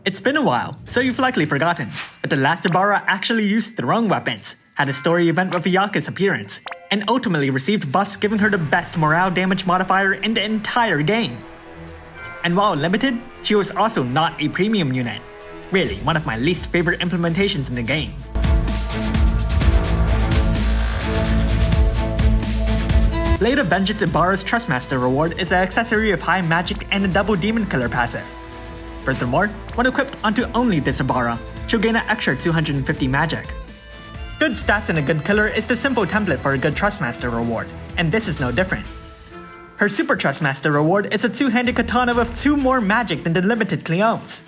It's been a while, so you've likely forgotten, but the last Ibara actually used throwing weapons, had a story event with Ayaka's appearance, and ultimately received buffs giving her the best morale damage modifier in the entire game. And while limited, she was also not a premium unit. Really, one of my least favorite implementations in the game. Blade of Vengeance Ibara's Trustmaster reward is an accessory of high magic and a double demon killer passive. Furthermore, when equipped onto only this Ibara, she'll gain an extra 250 magic. Good stats and a good killer is the simple template for a good Trustmaster reward, and this is no different. Her Super Trustmaster reward is a two-handed katana with 2 more magic than the limited Cleones.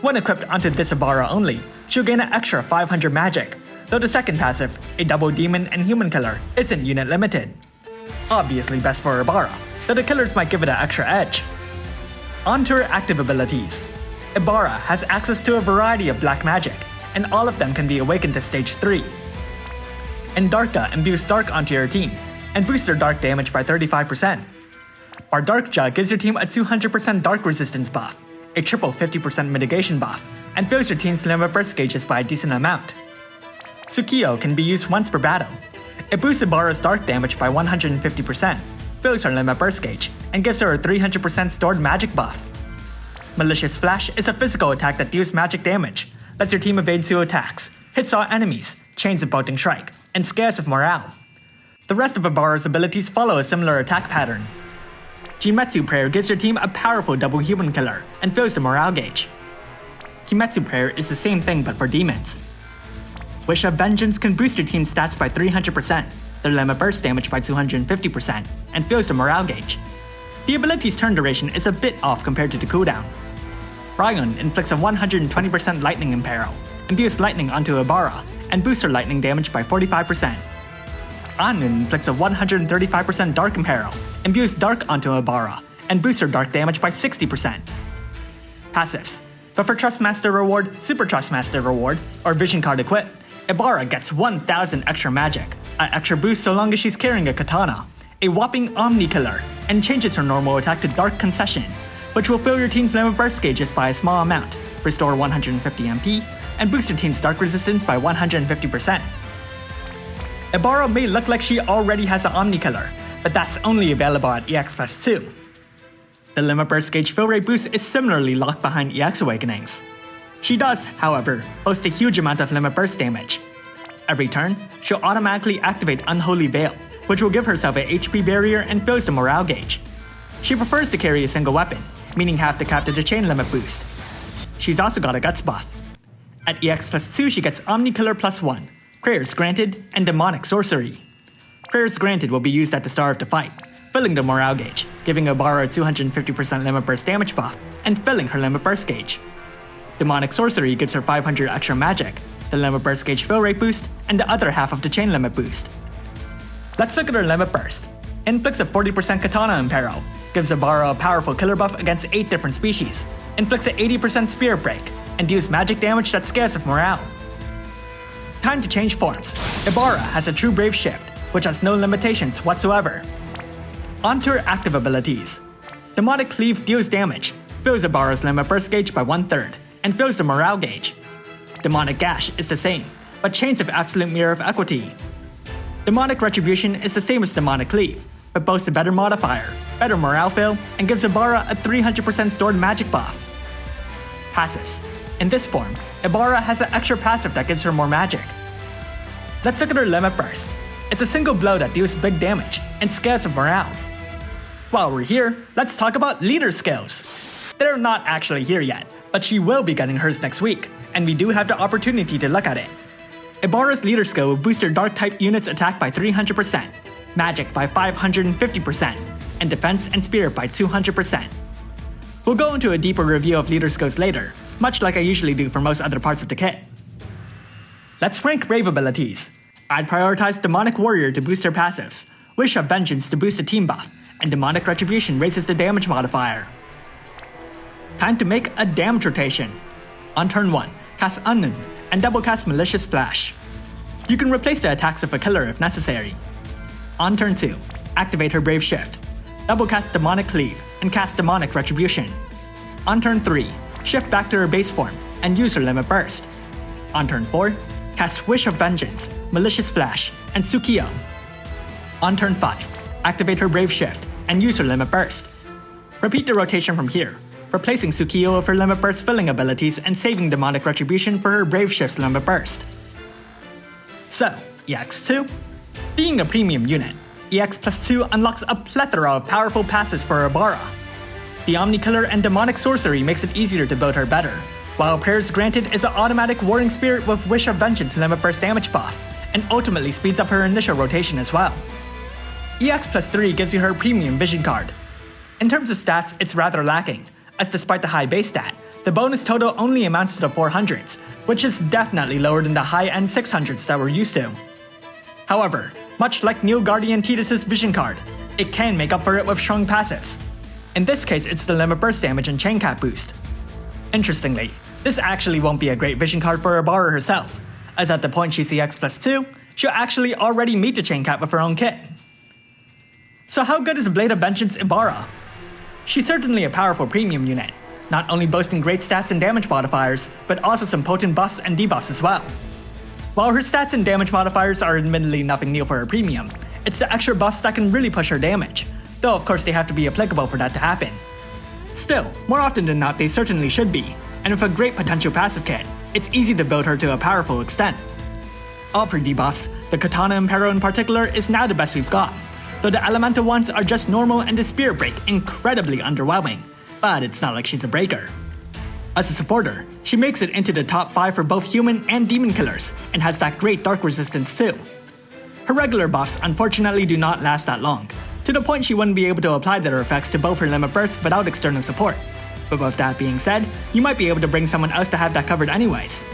When equipped onto this Ibara only, she'll gain an extra 500 magic, though the second passive, a double demon and human killer, isn't unit limited. Obviously best for Ibara, though the killers might give it an extra edge. On to her active abilities. Ibara has access to a variety of black magic, and all of them can be awakened to stage 3. Endarka imbues Dark onto your team, and boosts their Dark damage by 35%. Bardarkja gives your team a 200% Dark resistance buff, a triple 50% mitigation buff, and fills your team's limit burst gauges by a decent amount. Tsukio can be used once per battle. It boosts Ibara's Dark damage by 150%, fills her limit burst gauge, and gives her a 300% stored magic buff. Malicious Flash is a physical attack that deals magic damage, lets your team evade 2 attacks, hits all enemies, chains a bolting strike, and scares of morale. The rest of Ibara's abilities follow a similar attack pattern. Jimetsu Prayer gives your team a powerful double human killer, and fills the morale gauge. Kimetsu Prayer is the same thing but for demons. Wish of Vengeance can boost your team's stats by 300%, their limit burst damage by 250%, and fills the morale gauge. The ability's turn duration is a bit off compared to the cooldown. Ryan inflicts a 120% lightning imperil, imbues lightning onto Ibara, and boosts her lightning damage by 45%. Anun inflicts a 135% dark imperil, imbues dark onto Ibara, and boosts her dark damage by 60%. Passives. But for Trustmaster reward, Super Trustmaster reward, or Vision Card equip, Ibara gets 1000 extra magic, an extra boost so long as she's carrying a katana, a whopping Omni Killer, and changes her normal attack to Dark Concession, which will fill your team's limit burst gauges by a small amount, restore 150 MP, and boost your team's Dark resistance by 150%. Ibara may look like she already has an Omni Killer, but that's only available at EX+2. The limit burst gauge fill rate boost is similarly locked behind EX Awakenings. She does, however, boast a huge amount of limit burst damage. Every turn, she'll automatically activate Unholy Veil, which will give herself a HP barrier and fills the morale gauge. She prefers to carry a single weapon, meaning half the cap to the chain limit boost. She's also got a Guts buff. At EX+2 she gets Omni Killer +1, Prayers Granted, and Demonic Sorcery. Prayers Granted will be used at the start of the fight, filling the morale gauge, giving Ibara a 250% limit burst damage buff, and filling her limit burst gauge. Demonic Sorcery gives her 500 extra magic, the limit burst gauge fill rate boost, and the other half of the chain limit boost. Let's look at her limit burst. Inflicts a 40% katana imperil, gives Ibara a powerful killer buff against 8 different species, inflicts an 80% spirit break, and deals magic damage that scares of morale. Time to change forms. Ibara has a True Brave Shift, which has no limitations whatsoever. On to her active abilities. Demonic Cleave deals damage, fills Ibara's limit burst gauge by 1/3, and fills the morale gauge. Demonic Gash is the same, but Chains of Absolute Mirror of Equity. Demonic Retribution is the same as Demonic Cleave, but boasts a better modifier, better morale fill, and gives Ibara a 300% stored magic buff. Passives. In this form, Ibara has an extra passive that gives her more magic. Let's look at her limit burst. It's a single blow that deals big damage, and scares of morale. While we're here, let's talk about leader skills. They're not actually here yet, but she will be getting hers next week, and we do have the opportunity to look at it. Ibara's leader skill will boost her dark type units attack by 300%, magic by 550%, and defense and spirit by 200%. We'll go into a deeper review of leader skills later, much like I usually do for most other parts of the kit. Let's rank Brave abilities. I'd prioritize Demonic Warrior to boost her passives, Wish of Vengeance to boost the team buff, and Demonic Retribution raises the damage modifier. Time to make a damage rotation. On turn 1, cast Anun, and double cast Malicious Flash. You can replace the attacks of a killer if necessary. On turn 2, activate her Brave Shift. Double cast Demonic Cleave, and cast Demonic Retribution. On turn 3, shift back to her base form and use her Limit Burst. On turn 4, cast Wish of Vengeance, Malicious Flash, and Tsukiyo. On turn 5, activate her Brave Shift and use her Limit Burst. Repeat the rotation from here, replacing Tsukiyo with her Limit Burst filling abilities and saving Demonic Retribution for her Brave Shift's Limit Burst. So, EX2? Being a premium unit, EX plus 2 unlocks a plethora of powerful passes for Ibara. The Omni-Killer and Demonic Sorcery makes it easier to build her better, while Prayers Granted is an automatic Warring Spirit with Wish of Vengeance Limit Burst damage buff, and ultimately speeds up her initial rotation as well. EX plus 3 gives you her premium Vision card. In terms of stats, it's rather lacking, as despite the high base stat, the bonus total only amounts to the 400s, which is definitely lower than the high-end 600s that we're used to. However, much like Neo Guardian Tidus' Vision card, it can make up for it with strong passives. In this case, it's the Limit Burst damage and Chain Cap boost. Interestingly, this actually won't be a great Vision card for Ibara herself, as at the point she's EX plus 2, she'll actually already meet the Chain Cap with her own kit. So how good is Blade of Vengeance Ibara? She's certainly a powerful premium unit, not only boasting great stats and damage modifiers, but also some potent buffs and debuffs as well. While her stats and damage modifiers are admittedly nothing new for her premium, it's the extra buffs that can really push her damage, though of course they have to be applicable for that to happen. Still, more often than not they certainly should be, and with a great potential passive kit, it's easy to build her to a powerful extent. Of her debuffs, the Katana Impero in particular is now the best we've got, though the elemental ones are just normal and the Spirit Break incredibly underwhelming, but it's not like she's a breaker. As a supporter, she makes it into the top 5 for both human and demon killers, and has that great dark resistance too. Her regular buffs unfortunately do not last that long, to the point she wouldn't be able to apply their effects to both her Limit Bursts without external support. But with that being said, you might be able to bring someone else to have that covered anyways.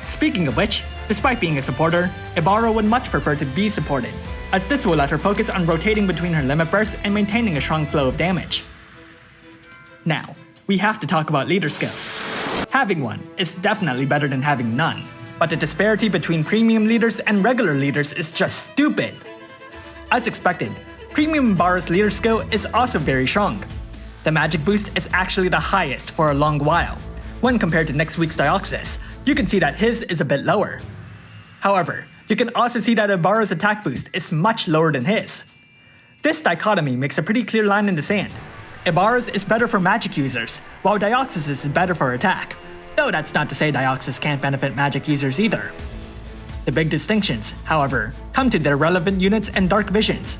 Speaking of which, despite being a supporter, Ibara would much prefer to be supported, as this will let her focus on rotating between her Limit Bursts and maintaining a strong flow of damage. Now, we have to talk about leader skills. Having one is definitely better than having none, but the disparity between premium leaders and regular leaders is just stupid. As expected, premium Ibara's leader skill is also very strong. The magic boost is actually the highest for a long while. When compared to next week's Dioxys, you can see that his is a bit lower. However, you can also see that Ibara's attack boost is much lower than his. This dichotomy makes a pretty clear line in the sand. Ibara's is better for magic users, while Dioxys is better for attack, though that's not to say Dioxys can't benefit magic users either. The big distinctions, however, come to their relevant units and dark visions.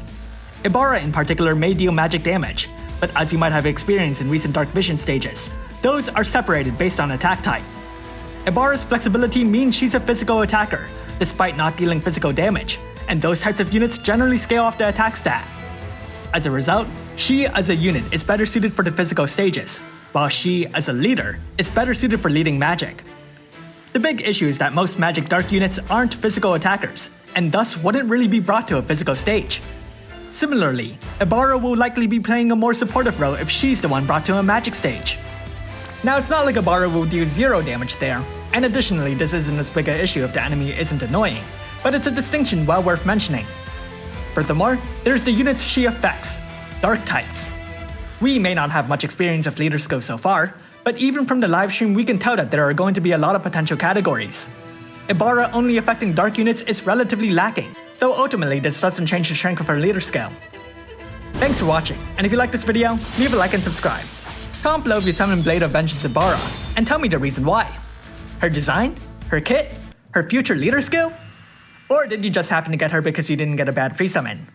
Ibara in particular may deal magic damage, but as you might have experienced in recent dark vision stages, those are separated based on attack type. Ibara's flexibility means she's a physical attacker, despite not dealing physical damage, and those types of units generally scale off the attack stat. As a result, she as a unit is better suited for the physical stages, while she as a leader is better suited for leading magic. The big issue is that most magic dark units aren't physical attackers, and thus wouldn't really be brought to a physical stage. Similarly, Ibara will likely be playing a more supportive role if she's the one brought to a magic stage. Now it's not like Ibara will do 0 damage there, and additionally this isn't as big an issue if the enemy isn't annoying, but it's a distinction well worth mentioning. Furthermore, there's the units she affects, Dark types. We may not have much experience of leader skills so far, but even from the livestream we can tell that there are going to be a lot of potential categories. Ibara only affecting dark units is relatively lacking, though ultimately this doesn't change the strength of her leader skill. Thanks for watching, and if you like this video, leave a like and subscribe. Comment below if you summon Blade of Vengeance Ibara, and tell me the reason why. Her design? Her kit? Her future leader skill? Or did you just happen to get her because you didn't get a bad free summon?